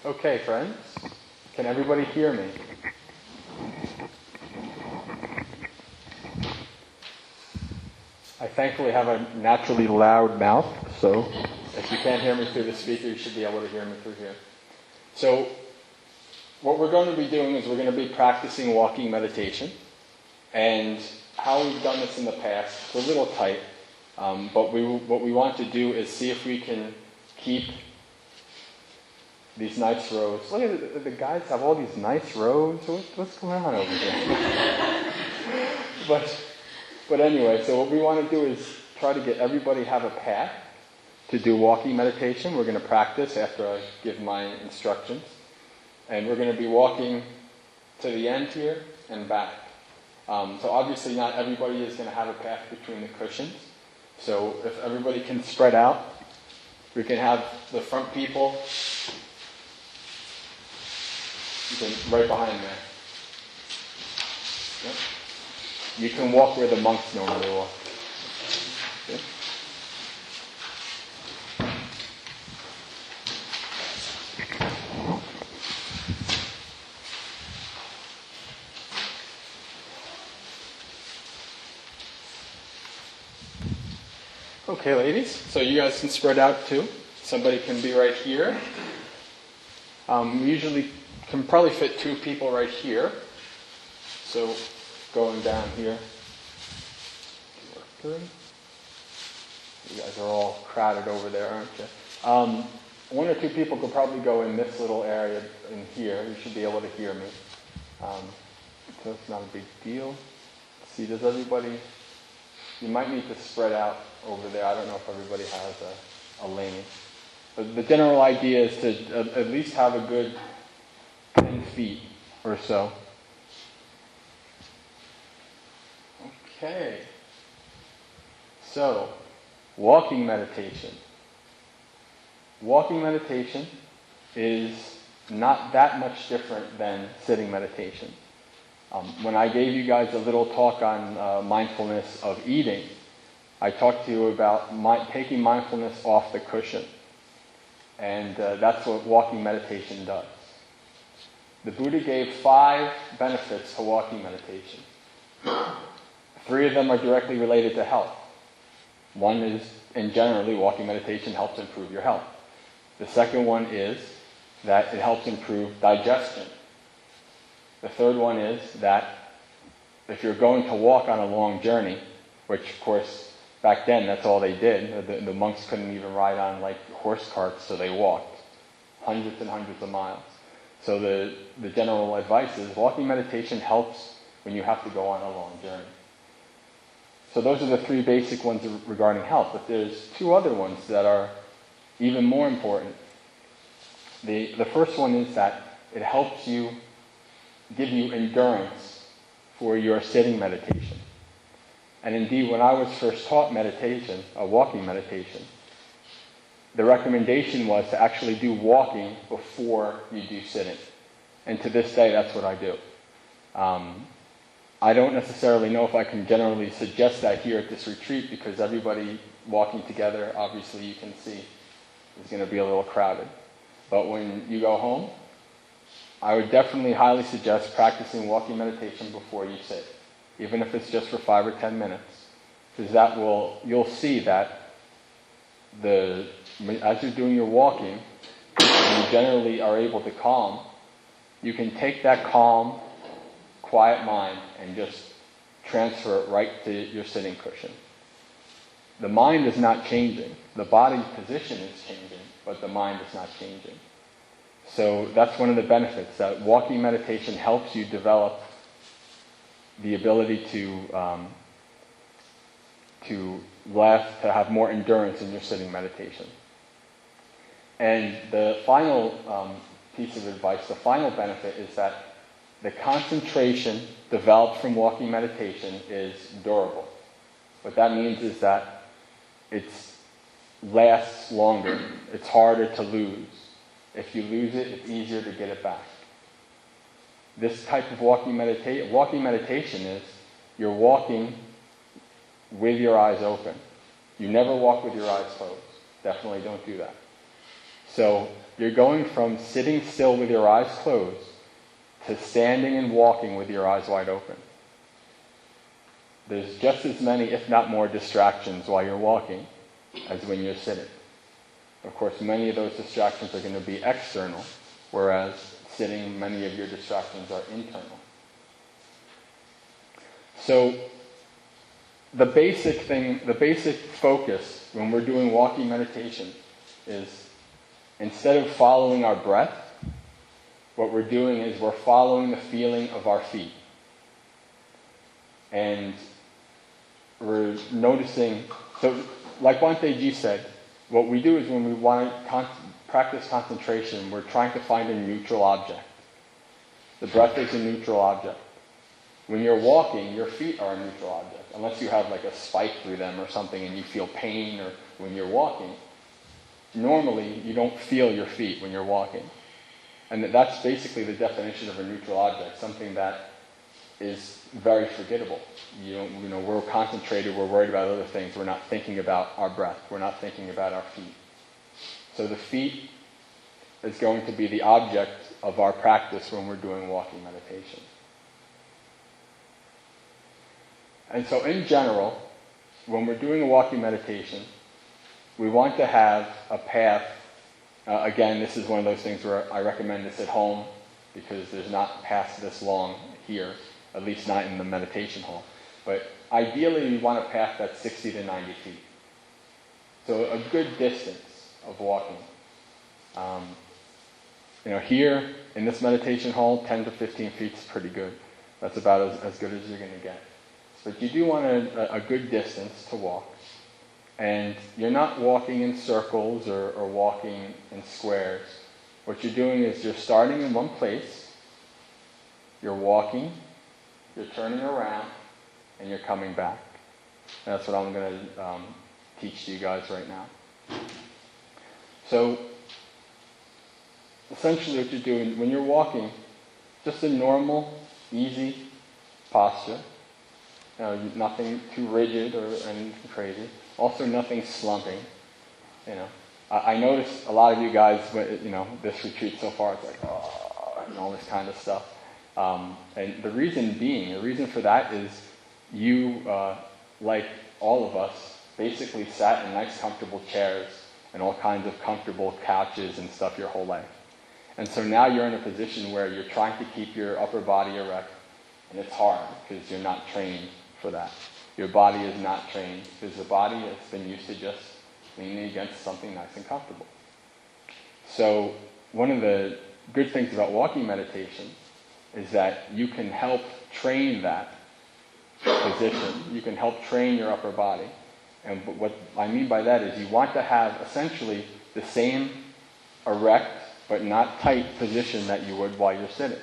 Okay, friends, can everybody hear me? I thankfully have a naturally loud mouth, so if you can't hear me through the speaker, you should be able to hear me through here. So what we're going to be doing is we're going to be practicing walking meditation. And how we've done this in the past, it's a little tight, but what we want to do is see if we can keep these nice rows. Look at the guys have all these nice rows. What's going on over here? But anyway, so what we want to do is try to get everybody have a path to do walking meditation. We're going to practice after I give my instructions. And we're going to be walking to the end here and back. So obviously not everybody is going to have a path between the cushions. So if everybody can spread out, we can have the front people right behind there. Yep. You can walk where the monks normally walk. Okay. Okay, ladies, so you guys can spread out too. Somebody can be right here. We usually can probably fit 2 people right here. So going down here. You guys are all crowded over there, aren't you? 1 or 2 people could probably go in this little area in here. You should be able to hear me. So it's not a big deal. Let's see, does everybody... You might need to spread out over there. I don't know if everybody has a lane. But the general idea is to at least have a good 10 feet or so. Okay. So, walking meditation. Walking meditation is not that much different than sitting meditation. When I gave you guys a little talk on mindfulness of eating, I talked to you about taking mindfulness off the cushion. And that's what walking meditation does. The Buddha gave 5 benefits to walking meditation. 3 of them are directly related to health. One is, and generally, walking meditation helps improve your health. The second one is that it helps improve digestion. The third one is that if you're going to walk on a long journey, which of course back then that's all they did, the monks couldn't even ride on like horse carts, so they walked hundreds and hundreds of miles. So the general advice is walking meditation helps when you have to go on a long journey. So those are the 3 basic ones regarding health, but there's 2 other ones that are even more important. The first one is that it helps give you endurance for your sitting meditation. And indeed, when I was first taught meditation, walking meditation, the recommendation was to actually do walking before you do sitting. And to this day, that's what I do. I don't necessarily know if I can generally suggest that here at this retreat, because everybody walking together, obviously you can see, is going to be a little crowded. But when you go home, I would definitely highly suggest practicing walking meditation before you sit, even if it's just for 5 or 10 minutes, because you'll see that as you're doing your walking, and you generally are able to calm, you can take that calm, quiet mind and just transfer it right to your sitting cushion. The mind is not changing. The body's position is changing, but the mind is not changing. So that's one of the benefits, that walking meditation helps you develop the ability to have more endurance in your sitting meditation. And the final piece of advice, the final benefit, is that the concentration developed from walking meditation is durable. What that means is that it lasts longer. It's harder to lose. If you lose it, it's easier to get it back. This type of walking meditation is you're walking with your eyes open. You never walk with your eyes closed. Definitely don't do that. So you're going from sitting still with your eyes closed to standing and walking with your eyes wide open. There's just as many, if not more, distractions while you're walking as when you're sitting. Of course, many of those distractions are going to be external, whereas sitting, many of your distractions are internal. So the basic focus when we're doing walking meditation is, instead of following our breath, what we're doing is we're following the feeling of our feet. And we're noticing, so like Bhante Ji said, what we do is when we want to practice concentration, we're trying to find a neutral object. The breath is a neutral object. When you're walking, your feet are a neutral object, unless you have like a spike through them or something and you feel pain, or when you're walking. Normally, you don't feel your feet when you're walking. And that's basically the definition of a neutral object, something that is very forgettable. We're concentrated, we're worried about other things, we're not thinking about our breath, we're not thinking about our feet. So the feet is going to be the object of our practice when we're doing walking meditation. And so in general, when we're doing a walking meditation, we want to have a path. Again, this is one of those things where I recommend this at home, because there's not paths this long here, at least not in the meditation hall. But ideally, we want a path that's 60 to 90 feet. So a good distance of walking. Here in this meditation hall, 10 to 15 feet is pretty good. That's about as good as you're going to get. But you do want a good distance to walk. And you're not walking in circles or walking in squares. What you're doing is you're starting in one place, you're walking, you're turning around, and you're coming back. And that's what I'm going to teach to you guys right now. So, essentially what you're doing, when you're walking, just a normal, easy posture. Nothing too rigid or anything crazy. Also nothing slumping. I notice a lot of you guys, this retreat so far, it's like, and all this kind of stuff. And the reason for that is you, like all of us, basically sat in nice comfortable chairs and all kinds of comfortable couches and stuff your whole life. And so now you're in a position where you're trying to keep your upper body erect, and it's hard because you're not trained for that. Your body is not trained because the body has been used to just leaning against something nice and comfortable. So one of the good things about walking meditation is that you can help train that position. You can help train your upper body. And what I mean by that is you want to have essentially the same erect but not tight position that you would while you're sitting.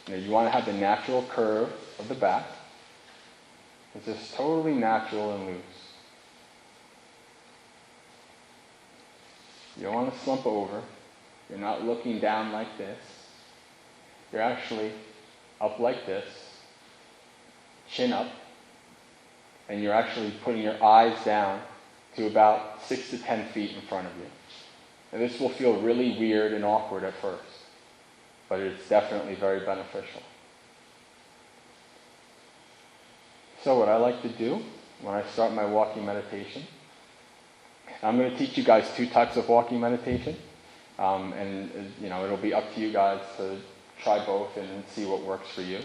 You want to have the natural curve of the back. It's just totally natural and loose. You don't want to slump over. You're not looking down like this. You're actually up like this, chin up, and you're actually putting your eyes down to about 6 to 10 feet in front of you. And this will feel really weird and awkward at first, but it's definitely very beneficial. So what I like to do when I start my walking meditation, I'm going to teach you guys 2 types of walking meditation, and it'll be up to you guys to try both and see what works for you.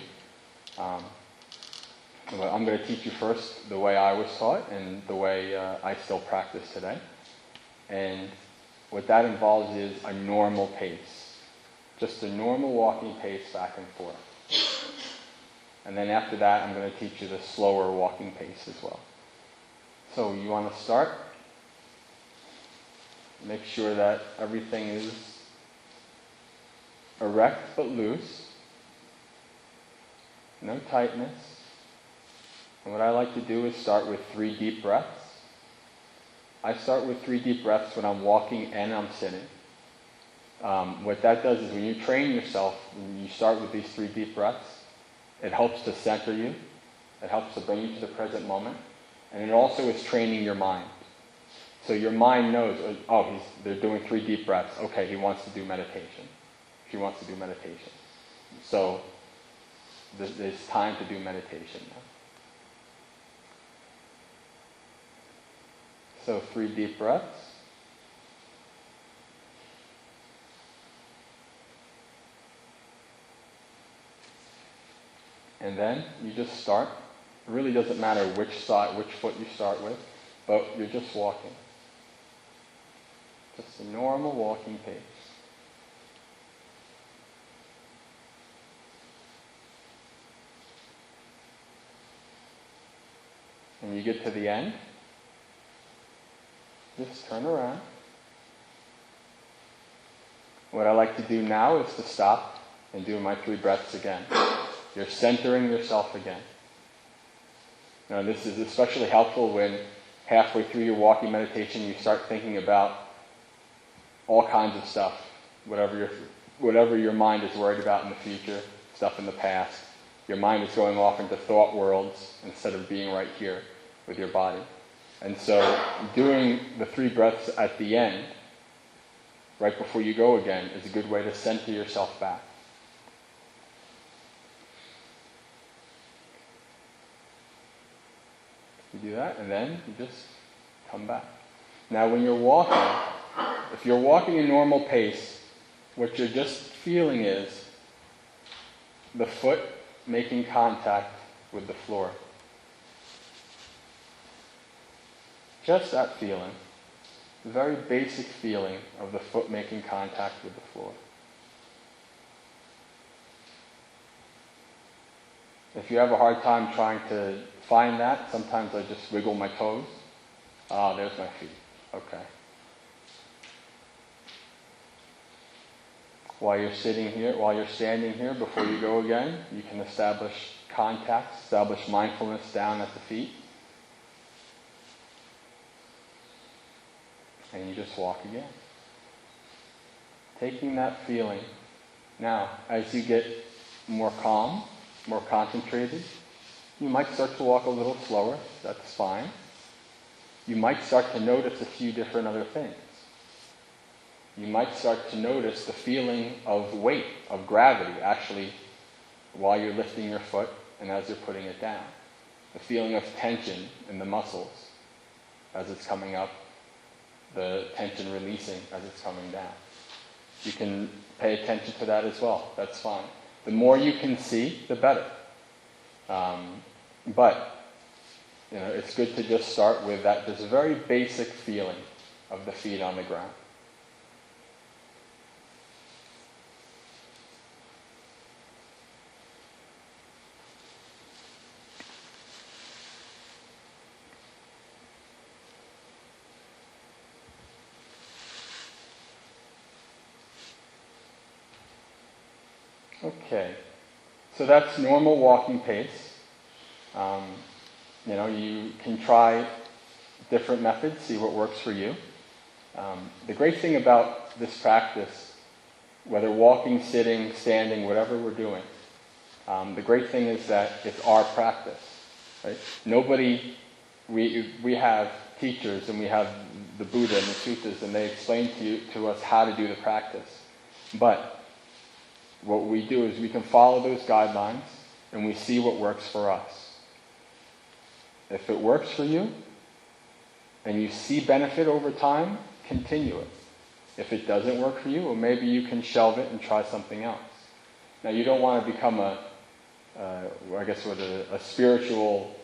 But I'm going to teach you first the way I was taught and the way I still practice today. And what that involves is a normal pace, just a normal walking pace back and forth. And then after that, I'm going to teach you the slower walking pace as well. So you want to start. Make sure that everything is erect but loose. No tightness. And what I like to do is start with 3 deep breaths. I start with 3 deep breaths when I'm walking and I'm sitting. What that does is when you train yourself, when you start with these 3 deep breaths, it helps to center you. It helps to bring you to the present moment. And it also is training your mind. So your mind knows, oh, they're doing 3 deep breaths. Okay, he wants to do meditation. She wants to do meditation. So there's time to do meditation now. So 3 deep breaths. And then you just start. It really doesn't matter which foot you start with, but you're just walking. Just a normal walking pace. And you get to the end, just turn around. What I like to do now is to stop and do my 3 breaths again. You're centering yourself again. Now this is especially helpful when halfway through your walking meditation you start thinking about all kinds of stuff, whatever your mind is worried about in the future, stuff in the past. Your mind is going off into thought worlds instead of being right here with your body. And so doing the 3 breaths at the end, right before you go again, is a good way to center yourself back. You do that, and then you just come back. Now when you're walking, if you're walking a normal pace, what you're just feeling is the foot making contact with the floor. Just that feeling. The very basic feeling of the foot making contact with the floor. If you have a hard time trying to find that, sometimes I just wiggle my toes. Ah, there's my feet. Okay. While you're standing here, before you go again, you can establish contact, establish mindfulness down at the feet. And you just walk again. Taking that feeling. Now, as you get more calm, more concentrated, you might start to walk a little slower. That's fine. You might start to notice a few different other things. You might start to notice the feeling of weight, of gravity, actually, while you're lifting your foot and as you're putting it down. The feeling of tension in the muscles as it's coming up, the tension releasing as it's coming down. You can pay attention to that as well. That's fine. The more you can see, the better. But it's good to just start with this very basic feeling of the feet on the ground. Okay, so that's normal walking pace. You can try different methods, see what works for you. The great thing about this practice, whether walking, sitting, standing, whatever we're doing, the great thing is that it's our practice. Right? We have teachers and we have the Buddha and the suttas, and they explain to us how to do the practice. But what we do is we can follow those guidelines and we see what works for us. If it works for you and you see benefit over time, continue it. If it doesn't work for you, well, maybe you can shelve it and try something else. Now, you don't want to become a spiritual,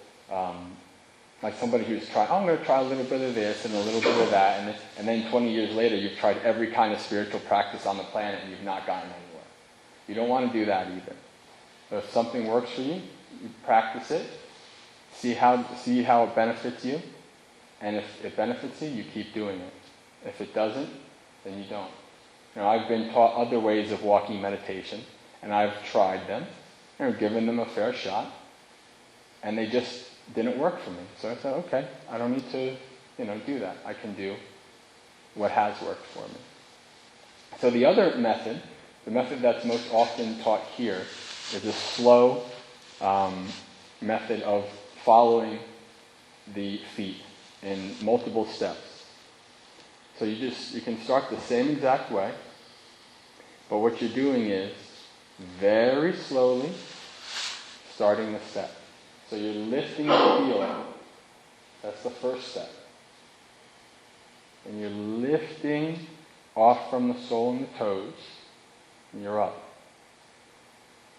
like somebody who's trying, I'm going to try a little bit of this and a little bit of that, and then 20 years later you've tried every kind of spiritual practice on the planet and you've not gotten anywhere. You don't want to do that either. But if something works for you, you practice it, see how it benefits you, and if it benefits you, you keep doing it. If it doesn't, then you don't. I've been taught other ways of walking meditation, and I've tried them, given them a fair shot, and they just didn't work for me. So I said, okay, I don't need to, do that. I can do what has worked for me. So the other method, the method that's most often taught here, is a slow method of following the feet in multiple steps. So you can start the same exact way, but what you're doing is very slowly starting the step. So you're lifting the heel. That's the first step. And you're lifting off from the sole and the toes, and you're up.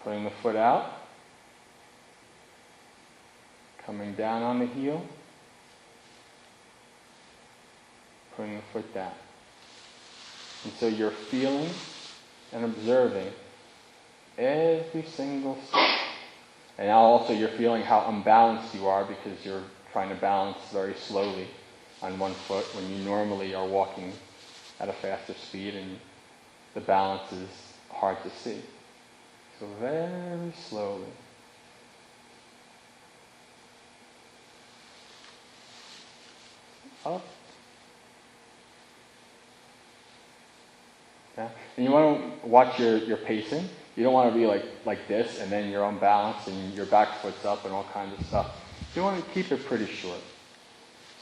Putting the foot out, coming down on the heel, putting the foot down. And so you're feeling and observing every single step. And now also you're feeling how unbalanced you are because you're trying to balance very slowly on one foot when you normally are walking at a faster speed and the balance is hard to see. So very slowly. Up. Yeah. And you want to watch your pacing. You don't want to be like this and then you're unbalanced and your back foot's up and all kinds of stuff. You want to keep it pretty short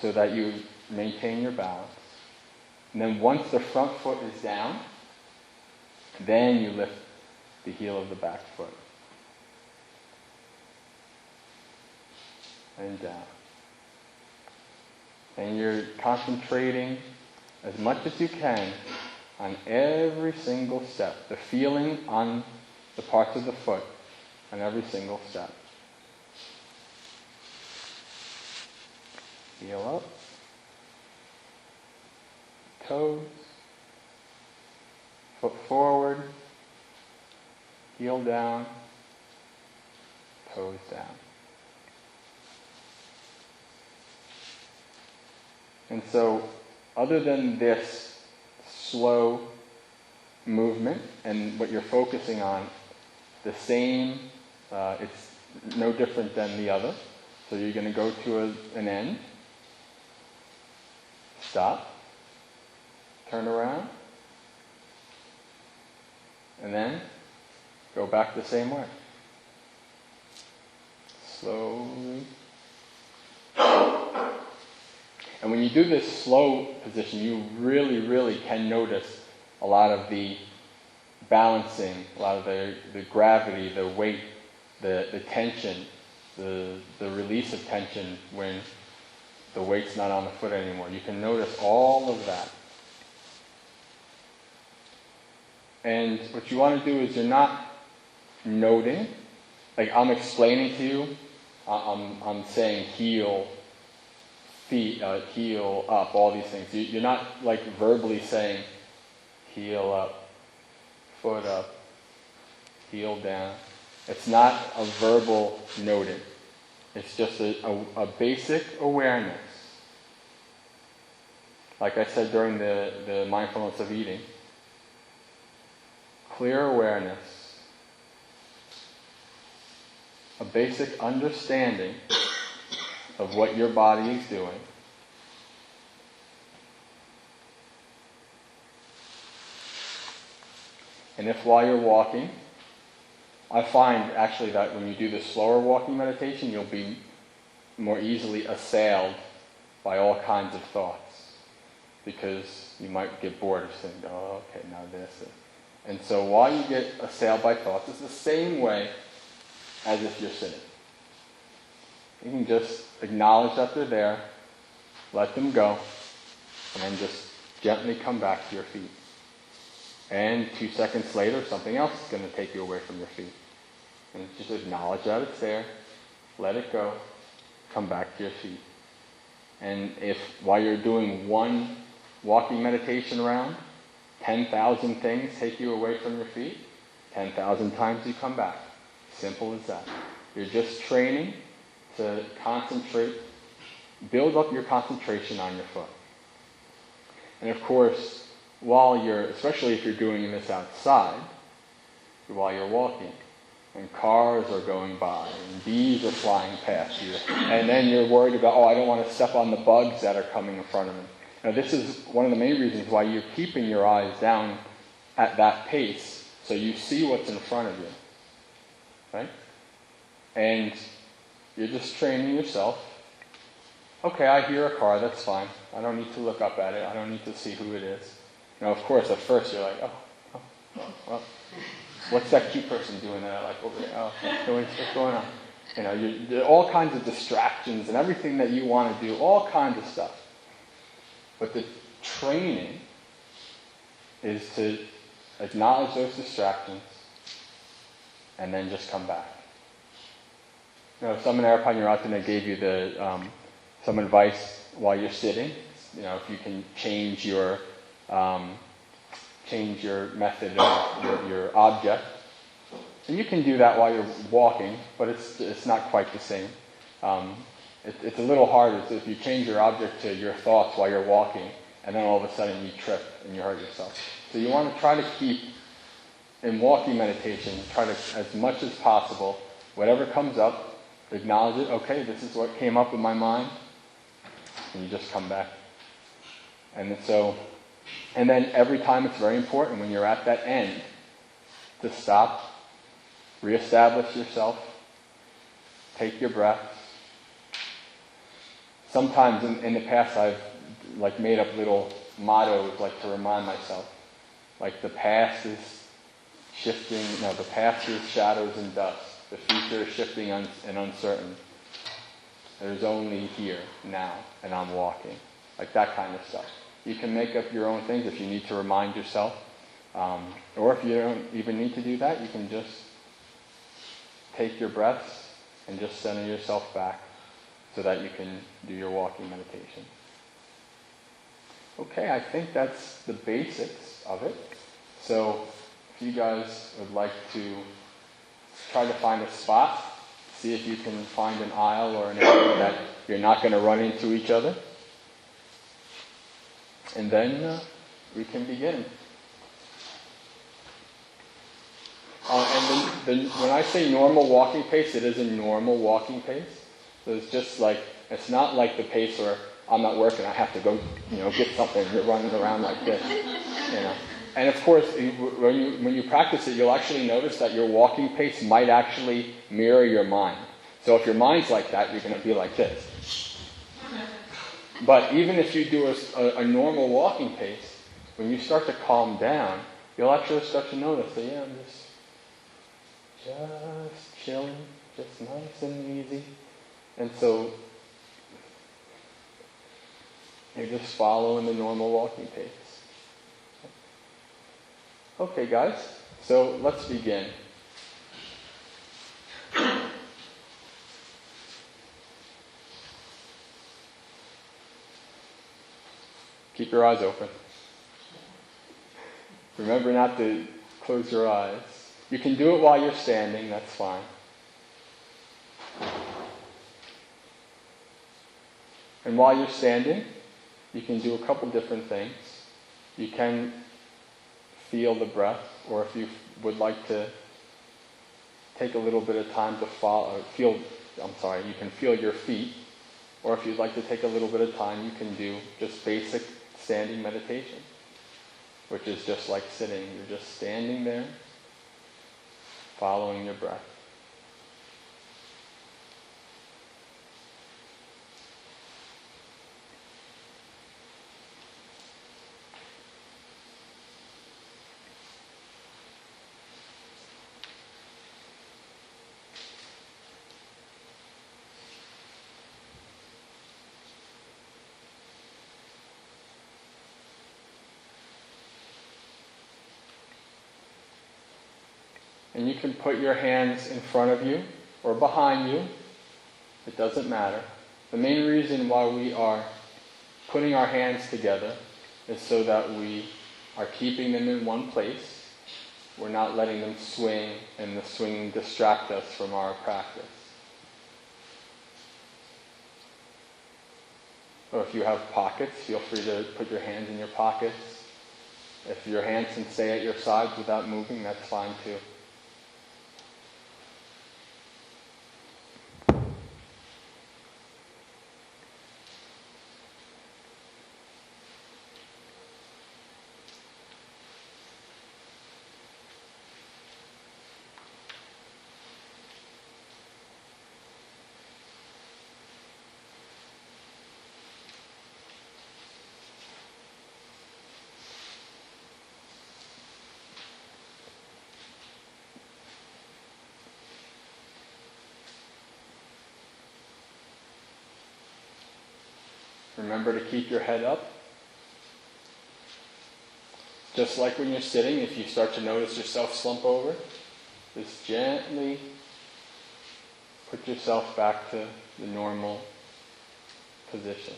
so that you maintain your balance. And then once the front foot is down, then you lift the heel of the back foot. And down. And you're concentrating as much as you can on every single step. The feeling on the parts of the foot on every single step. Heel up. Toes. Foot forward. Heel down. Toes down. And so, other than this slow movement and what you're focusing on, the same, it's no different than the other. So you're going to go to an end, stop, turn around, and then go back the same way. Slowly. And when you do this slow position, you really, really can notice a lot of the balancing, a lot of the gravity, the weight, the tension, the release of tension when the weight's not on the foot anymore. You can notice all of that. And what you want to do is you're not noting, like I'm explaining to you, I'm saying heel, feet, heel up, all these things. You're not like verbally saying heel up, foot up, heel down. It's not a verbal noting. It's just a basic awareness. Like I said during the mindfulness of eating, clear awareness, a basic understanding of what your body is doing. And if while you're walking, I find actually that when you do the slower walking meditation, you'll be more easily assailed by all kinds of thoughts. Because you might get bored of saying, oh, okay, now this. And so while you get assailed by thoughts, it's the same way as if you're sitting. You can just acknowledge that they're there, let them go, and then just gently come back to your feet. And 2 seconds later, something else is going to take you away from your feet. And just acknowledge that it's there, let it go, come back to your feet. And if while you're doing one walking meditation round, 10,000 things take you away from your feet, 10,000 times you come back. Simple as that. You're just training to concentrate, build up your concentration on your foot. And of course, especially if you're doing this outside, while you're walking, and cars are going by, and bees are flying past you, and then you're worried about, I don't want to step on the bugs that are coming in front of me. Now this is one of the main reasons why you're keeping your eyes down at that pace, so you see what's in front of you. Right? And you're just training yourself Okay, I hear a car, that's fine. I don't need to look up at it. I don't need to see who it is. Of course, at first you're like, well, what's that cute person doing that I like over there? Oh, what's going on? There are all kinds of distractions and everything that you want to do, all kinds of stuff. But the training is to acknowledge those distractions and then just come back. Someone Airpine You're gave you some advice while you're sitting. If you can change your method of your object. And you can do that while you're walking, but it's not quite the same. It's a little harder if you change your object to your thoughts while you're walking, and then all of a sudden you trip and you hurt yourself. So you want to try to keep, in walking meditation, try to, as much as possible, whatever comes up, acknowledge it. Okay, this is what came up in my mind, and you just come back. And then every time it's very important when you're at that end to stop, reestablish yourself, take your breaths. Sometimes in the past I've made up little mottos to remind myself. The past is shifting, the past is shadows and dust. The future is shifting and uncertain. There's only here, now, and I'm walking. That kind of stuff. You can make up your own things if you need to remind yourself. Or if you don't even need to do that, you can just take your breaths and just center yourself back so that you can do your walking meditation. Okay, I think that's the basics of it. So if you guys would like to try to find a spot, see if you can find an aisle or an area that you're not going to run into each other. And then we can begin. And then when I say normal walking pace, it is a normal walking pace. So it's just it's not like the pace where I'm not working, I have to go, get something, and you're running around like this, And of course, when you practice it, you'll actually notice that your walking pace might actually mirror your mind. So if your mind's like that, you're going to be like this. But even if you do a normal walking pace, when you start to calm down, you'll actually start to notice that, I'm just chilling, just nice and easy. And so you're just following the normal walking pace. Okay, guys, so let's begin. Keep your eyes open. Remember not to close your eyes. You can do it while you're standing, that's fine. And while you're standing, you can do a couple different things. You can feel the breath, or if you would like to take a little bit of time to you can feel your feet, or if you'd like to take a little bit of time, you can do just basic standing meditation, which is just like sitting. You're just standing there, following your breath. And you can put your hands in front of you or behind you. It doesn't matter. The main reason why we are putting our hands together is so that we are keeping them in one place. We're not letting them swing, and the swing distract us from our practice. Or if you have pockets, feel free to put your hands in your pockets. If your hands can stay at your sides without moving, that's fine too. Remember to keep your head up. Just like when you're sitting, if you start to notice yourself slump over, just gently put yourself back to the normal position.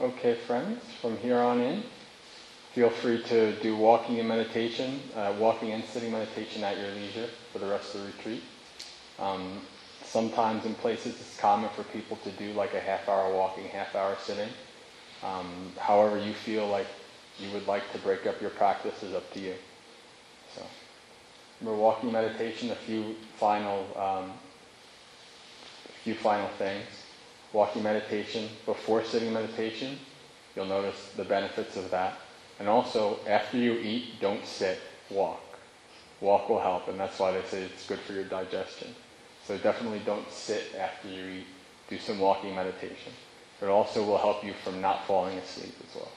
Okay, friends, from here on in, feel free to do walking and meditation, walking and sitting meditation at your leisure for the rest of the retreat. Sometimes in places it's common for people to do like a half-hour walking, half-hour sitting. However you feel like you would like to break up your practice is up to you. So, remember walking meditation, a few final things. Walking meditation before sitting meditation, you'll notice the benefits of that. And also, after you eat, don't sit, walk. Walk will help, and that's why they say it's good for your digestion. So definitely don't sit after you eat. Do some walking meditation. It also will help you from not falling asleep as well.